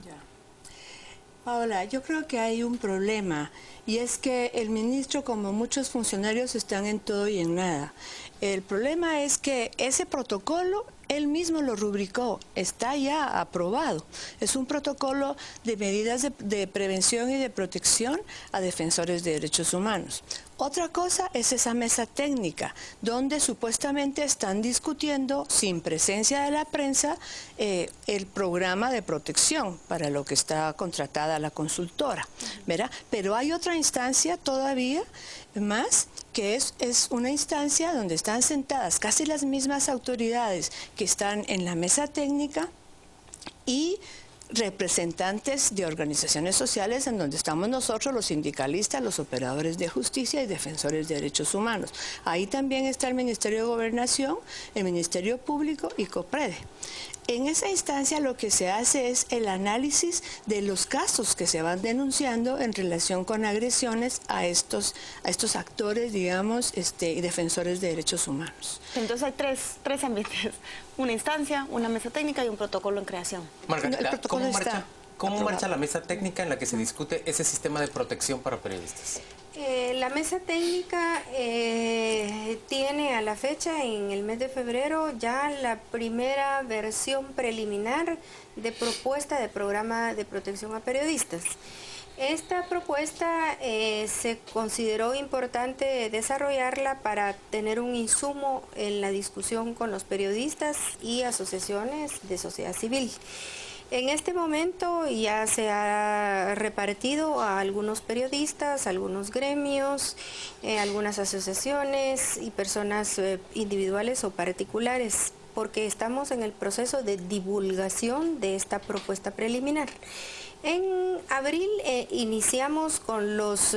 Paola, yo creo que hay un problema y es que el ministro, como muchos funcionarios, están en todo y en nada. El problema es que ese protocolo él mismo lo rubricó, está ya aprobado. Es un protocolo de medidas de prevención y de protección a defensores de derechos humanos. Otra cosa es esa mesa técnica, donde supuestamente están discutiendo, sin presencia de la prensa, el programa de protección para lo que está contratada la consultora, ¿verdad? Pero hay otra instancia todavía más, que es una instancia donde están sentadas casi las mismas autoridades que están en la mesa técnica y representantes de organizaciones sociales en donde estamos nosotros, los sindicalistas, los operadores de justicia y defensores de derechos humanos. Ahí también está el Ministerio de Gobernación, el Ministerio Público y COPREDE. En esa instancia lo que se hace es el análisis de los casos que se van denunciando en relación con agresiones a estos actores, digamos, y defensores de derechos humanos. Entonces hay tres ambientes, una instancia, una mesa técnica y un protocolo en creación. Margarita, ¿cómo marcha la mesa técnica en la que se discute ese sistema de protección para periodistas? La mesa técnica tiene a la fecha, en el mes de febrero, ya la primera versión preliminar de propuesta de programa de protección a periodistas. Esta propuesta se consideró importante desarrollarla para tener un insumo en la discusión con los periodistas y asociaciones de sociedad civil. En este momento ya se ha repartido a algunos periodistas, a algunos gremios, algunas asociaciones y personas individuales o particulares, porque estamos en el proceso de divulgación de esta propuesta preliminar. En abril iniciamos con los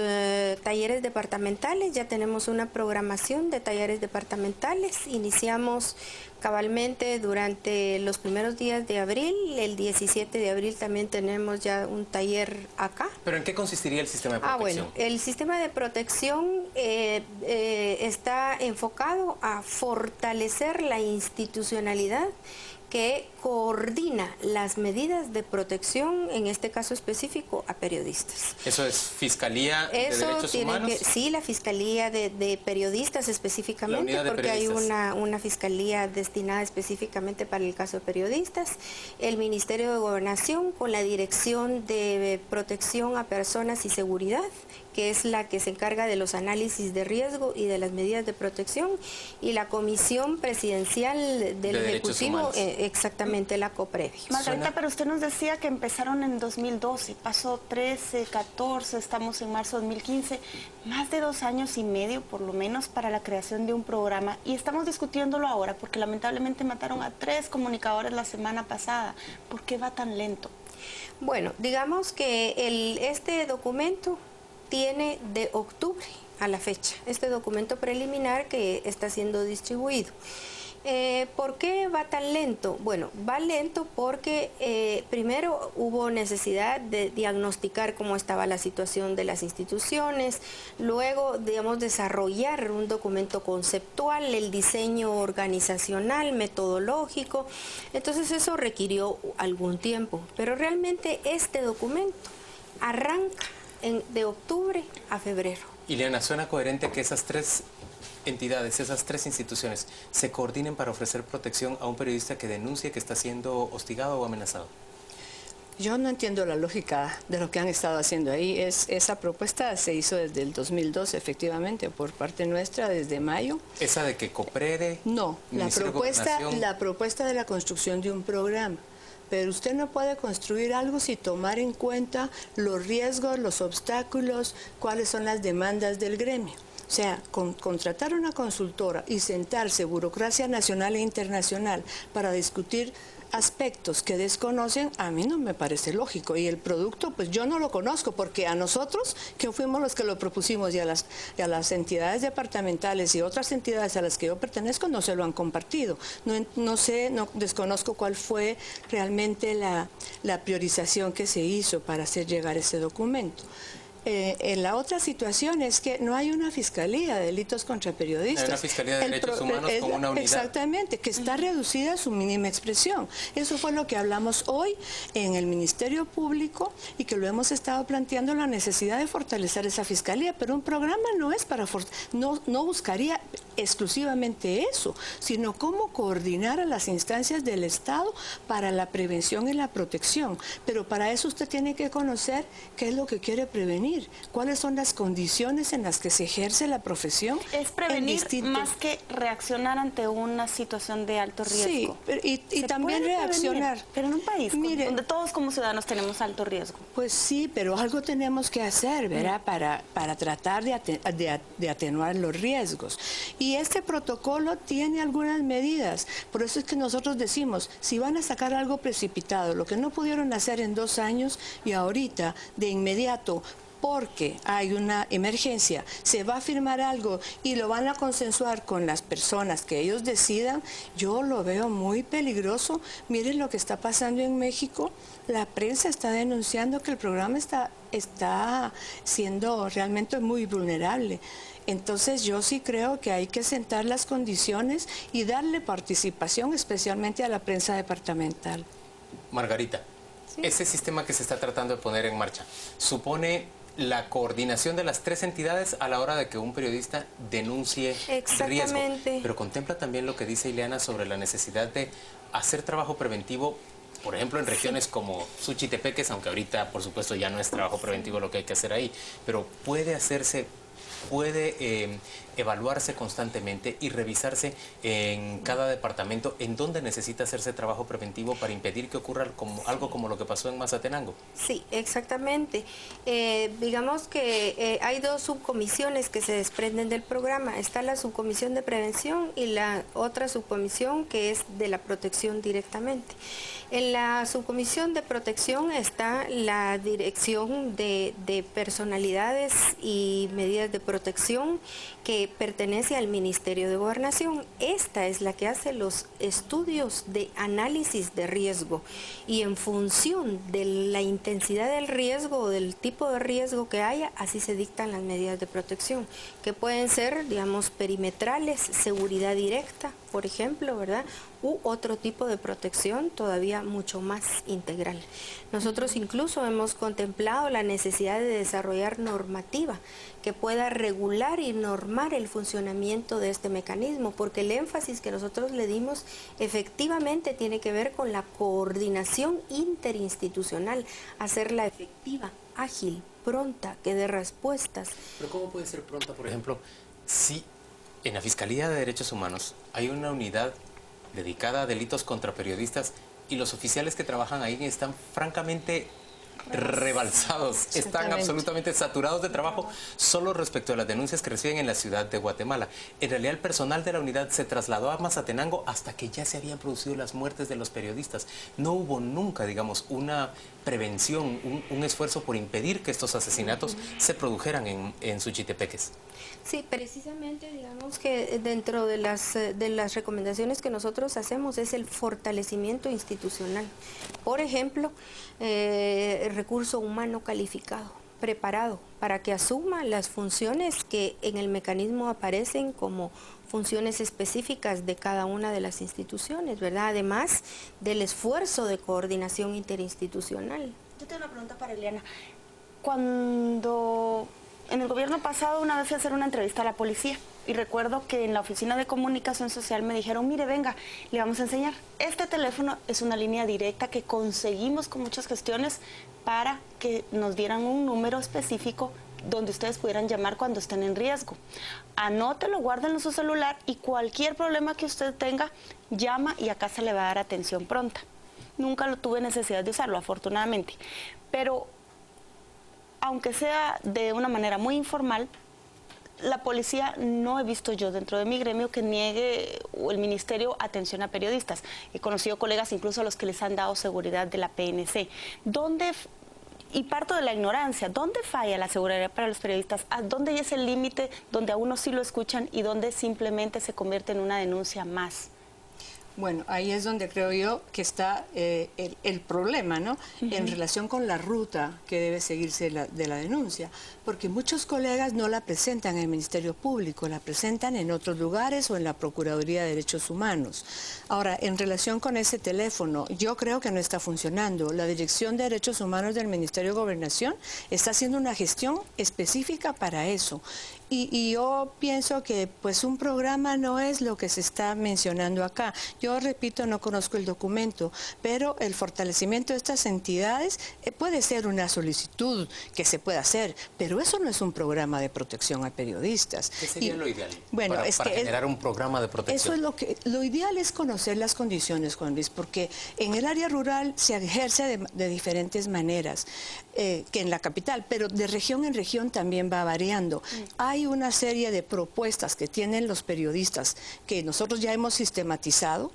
talleres departamentales, ya tenemos una programación de talleres departamentales, iniciamos cabalmente durante los primeros días de abril, el 17 de abril también tenemos ya un taller acá. ¿Pero en qué consistiría el sistema de protección? Bueno, el sistema de protección está enfocado a fortalecer la institucionalidad que coordina las medidas de protección, en este caso específico, a periodistas. ¿Eso es Fiscalía de Derechos Humanos? Sí, la Fiscalía de Periodistas específicamente, porque hay una Fiscalía destinada específicamente para el caso de periodistas, el Ministerio de Gobernación con la Dirección de Protección a Personas y Seguridad, que es la que se encarga de los análisis de riesgo y de las medidas de protección, y la Comisión Presidencial del Ejecutivo, exactamente, la COPREDE. Margarita, pero usted nos decía que empezaron en 2012, pasó 13, 14, estamos en marzo de 2015, más de 2 años y medio por lo menos para la creación de un programa, y estamos discutiéndolo ahora porque lamentablemente mataron a 3 comunicadores la semana pasada. ¿Por qué va tan lento? Bueno, digamos que este documento tiene de octubre a la fecha, este documento preliminar que está siendo distribuido. ¿Por qué va tan lento? Bueno, va lento porque primero hubo necesidad de diagnosticar cómo estaba la situación de las instituciones, luego, digamos, desarrollar un documento conceptual, el diseño organizacional, metodológico. Entonces eso requirió algún tiempo, pero realmente este documento arranca de octubre a febrero. Ileana, ¿suena coherente que esas tres entidades, esas tres instituciones, se coordinen para ofrecer protección a un periodista que denuncie que está siendo hostigado o amenazado? Yo no entiendo la lógica de lo que han estado haciendo ahí. Esa propuesta se hizo desde el 2012, efectivamente, por parte nuestra, desde mayo. ¿Esa de que Coprede? No, la propuesta de la construcción de un programa. Pero usted no puede construir algo sin tomar en cuenta los riesgos, los obstáculos, cuáles son las demandas del gremio. O sea, contratar una consultora y sentarse, burocracia nacional e internacional, para discutir aspectos que desconocen, a mí no me parece lógico. Y el producto, pues yo no lo conozco, porque a nosotros, que fuimos los que lo propusimos, y a las entidades departamentales y otras entidades a las que yo pertenezco, no se lo han compartido. No sé, desconozco cuál fue realmente la priorización que se hizo para hacer llegar ese documento. En la otra situación es que no hay una fiscalía de delitos contra periodistas. Hay una fiscalía de derechos humanos con una unidad. Exactamente, que está reducida a su mínima expresión. Eso fue lo que hablamos hoy en el Ministerio Público y que lo hemos estado planteando, la necesidad de fortalecer esa fiscalía, pero un programa no es para no buscaría exclusivamente eso, sino cómo coordinar a las instancias del Estado para la prevención y la protección. Pero para eso usted tiene que conocer qué es lo que quiere prevenir, cuáles son las condiciones en las que se ejerce la profesión. Es prevenir más que reaccionar ante una situación de alto riesgo. Sí, y también reaccionar. Prevenir, pero en un país donde todos como ciudadanos tenemos alto riesgo. Pues sí, pero algo tenemos que hacer, ¿verdad? Para tratar de atenuar los riesgos. Y este protocolo tiene algunas medidas. Por eso es que nosotros decimos, si van a sacar algo precipitado, lo que no pudieron hacer en 2 años y ahorita de inmediato, porque hay una emergencia, se va a firmar algo y lo van a consensuar con las personas que ellos decidan, yo lo veo muy peligroso. Miren lo que está pasando en México. La prensa está denunciando que el programa está siendo realmente muy vulnerable. Entonces yo sí creo que hay que sentar las condiciones y darle participación especialmente a la prensa departamental. Margarita, ¿sí? Ese sistema que se está tratando de poner en marcha supone la coordinación de las tres entidades a la hora de que un periodista denuncie riesgo, pero contempla también lo que dice Ileana sobre la necesidad de hacer trabajo preventivo, por ejemplo en regiones como Suchitepeques, aunque ahorita por supuesto ya no es trabajo preventivo lo que hay que hacer ahí, pero puede evaluarse constantemente y revisarse en cada departamento en donde necesita hacerse trabajo preventivo para impedir que ocurra algo como lo que pasó en Mazatenango. Sí, exactamente. Digamos que hay 2 subcomisiones que se desprenden del programa. Está la subcomisión de prevención y la otra subcomisión que es de la protección directamente. En la subcomisión de protección está la dirección de personalidades y medidas de protección que pertenece al Ministerio de Gobernación. Esta es la que hace los estudios de análisis de riesgo y en función de la intensidad del riesgo o del tipo de riesgo que haya, así se dictan las medidas de protección, que pueden ser, digamos, perimetrales, seguridad directa, por ejemplo, ¿verdad?, u otro tipo de protección todavía mucho más integral. Nosotros incluso hemos contemplado la necesidad de desarrollar normativa que pueda regular y normar el funcionamiento de este mecanismo, porque el énfasis que nosotros le dimos efectivamente tiene que ver con la coordinación interinstitucional, hacerla efectiva, ágil, pronta, que dé respuestas. Pero ¿cómo puede ser pronta, por ejemplo, si en la Fiscalía de Derechos Humanos hay una unidad dedicada a delitos contra periodistas y los oficiales que trabajan ahí están francamente rebalsados, están absolutamente saturados de trabajo solo respecto a las denuncias que reciben en la ciudad de Guatemala. En realidad el personal de la unidad se trasladó a Mazatenango hasta que ya se habían producido las muertes de los periodistas. No hubo nunca, digamos, una prevención, un esfuerzo por impedir que estos asesinatos se produjeran en Suchitepeques. Sí, precisamente digamos que dentro de las recomendaciones que nosotros hacemos es el fortalecimiento institucional. Por ejemplo, el recurso humano calificado, preparado, para que asuma las funciones que en el mecanismo aparecen como funciones específicas de cada una de las instituciones, ¿verdad? Además del esfuerzo de coordinación interinstitucional. Yo tengo una pregunta para Eliana. Cuando en el gobierno pasado una vez fui a hacer una entrevista a la policía y recuerdo que en la oficina de comunicación social me dijeron, mire, venga, le vamos a enseñar. Este teléfono es una línea directa que conseguimos con muchas gestiones para que nos dieran un número específico donde ustedes pudieran llamar cuando estén en riesgo. Anótelo, guárdenlo en su celular y cualquier problema que usted tenga, llama y acá se le va a dar atención pronta. Nunca lo tuve necesidad de usarlo, afortunadamente. Pero, aunque sea de una manera muy informal, la policía no he visto yo dentro de mi gremio que niegue o el ministerio atención a periodistas. He conocido colegas incluso a los que les han dado seguridad de la PNC. Y parto de la ignorancia, ¿dónde falla la seguridad para los periodistas? ¿Dónde es el límite donde a uno sí lo escuchan y donde simplemente se convierte en una denuncia más? Bueno, ahí es donde creo yo que está el problema, ¿no? En relación con la ruta que debe seguirse de la denuncia, porque muchos colegas no la presentan en el Ministerio Público, la presentan en otros lugares o en la Procuraduría de Derechos Humanos. Ahora, en relación con ese teléfono, yo creo que no está funcionando. La Dirección de Derechos Humanos del Ministerio de Gobernación está haciendo una gestión específica para eso. Y yo pienso que pues un programa no es lo que se está mencionando acá. Yo repito, no conozco el documento, pero el fortalecimiento de estas entidades puede ser una solicitud que se pueda hacer, pero eso no es un programa de protección a periodistas. ¿Qué sería lo ideal? Bueno, para generar un programa de protección. Eso es lo ideal es conocer las condiciones, Juan Luis, porque en el área rural se ejerce de diferentes maneras que en la capital, pero de región en región también va variando. Hay una serie de propuestas que tienen los periodistas que nosotros ya hemos sistematizado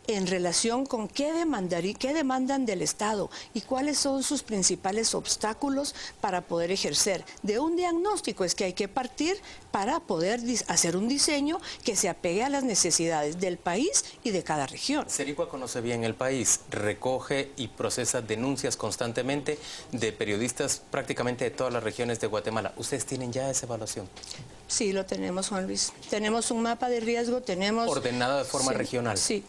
en relación con qué demandan del Estado y cuáles son sus principales obstáculos para poder ejercer. De un diagnóstico es que hay que partir para poder hacer un diseño que se apegue a las necesidades del país y de cada región. Serigua conoce bien el país, recoge y procesa denuncias constantemente de periodistas prácticamente de todas las regiones de Guatemala. ¿Ustedes tienen ya esa evaluación? Sí, lo tenemos, Juan Luis. Tenemos un mapa de riesgo, tenemos... ¿Ordenada de forma regional? Sí.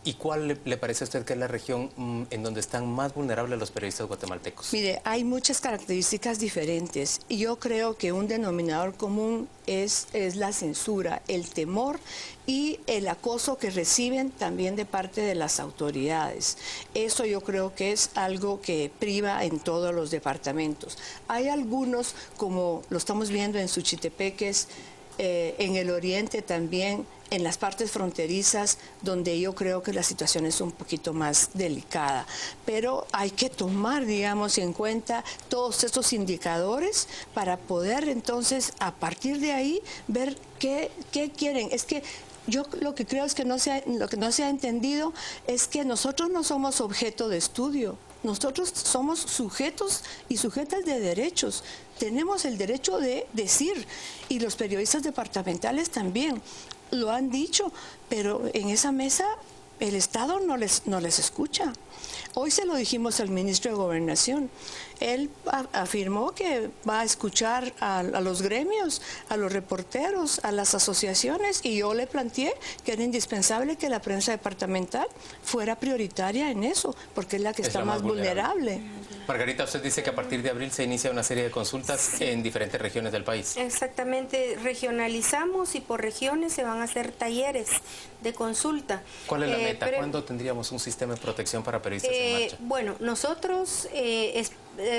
¿Y cuál le parece a usted que es la región en donde están más vulnerables los periodistas guatemaltecos? Mire, hay muchas características diferentes y yo creo que un denominador común es la censura, el temor y el acoso que reciben también de parte de las autoridades. Eso yo creo que es algo que priva en todos los departamentos. Hay algunos, como lo estamos viendo en Suchitepeques, en el oriente también, en las partes fronterizas, donde yo creo que la situación es un poquito más delicada. Pero hay que tomar, digamos, en cuenta todos estos indicadores para poder entonces, a partir de ahí, ver qué quieren. Es que yo lo que creo es que lo que no se ha entendido es que nosotros no somos objeto de estudio. Nosotros somos sujetos y sujetas de derechos. Tenemos el derecho de decir, y los periodistas departamentales también lo han dicho, pero en esa mesa el Estado no les escucha. Hoy se lo dijimos al ministro de Gobernación. Él afirmó que va a escuchar a los gremios, a los reporteros, a las asociaciones, y yo le planteé que era indispensable que la prensa departamental fuera prioritaria en eso, porque es la que está más vulnerable. Margarita, usted dice que a partir de abril se inicia una serie de consultas en diferentes regiones del país. Exactamente, regionalizamos y por regiones se van a hacer talleres de consulta. ¿Cuál es la meta? ¿Cuándo tendríamos un sistema de protección para periodistas en marcha? Bueno, nosotros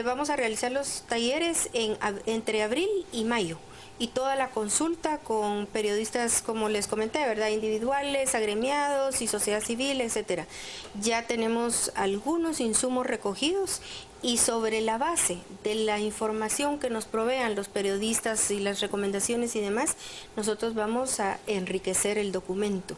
vamos a realizar los talleres entre abril y mayo. y toda la consulta con periodistas, como les comenté, ¿verdad? Individuales, agremiados y sociedad civil, etcétera. Ya tenemos algunos insumos recogidos y sobre la base de la información que nos provean los periodistas y las recomendaciones y demás, nosotros vamos a enriquecer el documento.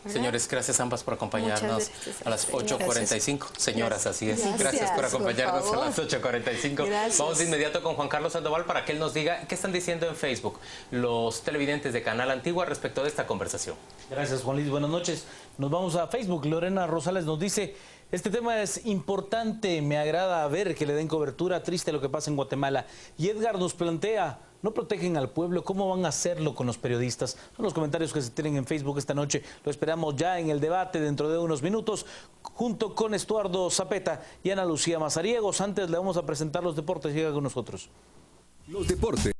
¿Verdad? Señores, gracias ambas por acompañarnos a las 8:45. Señoras, así es. Gracias por acompañarnos a las 8:45. Vamos de inmediato con Juan Carlos Sandoval para que él nos diga qué están diciendo en Facebook los televidentes de Canal Antigua respecto de esta conversación. Gracias, Juan Luis. Buenas noches. Nos vamos a Facebook. Lorena Rosales nos dice: este tema es importante, me agrada ver que le den cobertura, triste lo que pasa en Guatemala. Y Edgar nos plantea: no protegen al pueblo, ¿cómo van a hacerlo con los periodistas? Son los comentarios que se tienen en Facebook esta noche. Lo esperamos ya en el debate dentro de unos minutos, junto con Estuardo Zapeta y Ana Lucía Mazariegos. Antes le vamos a presentar los deportes. Llega con nosotros. Los deportes.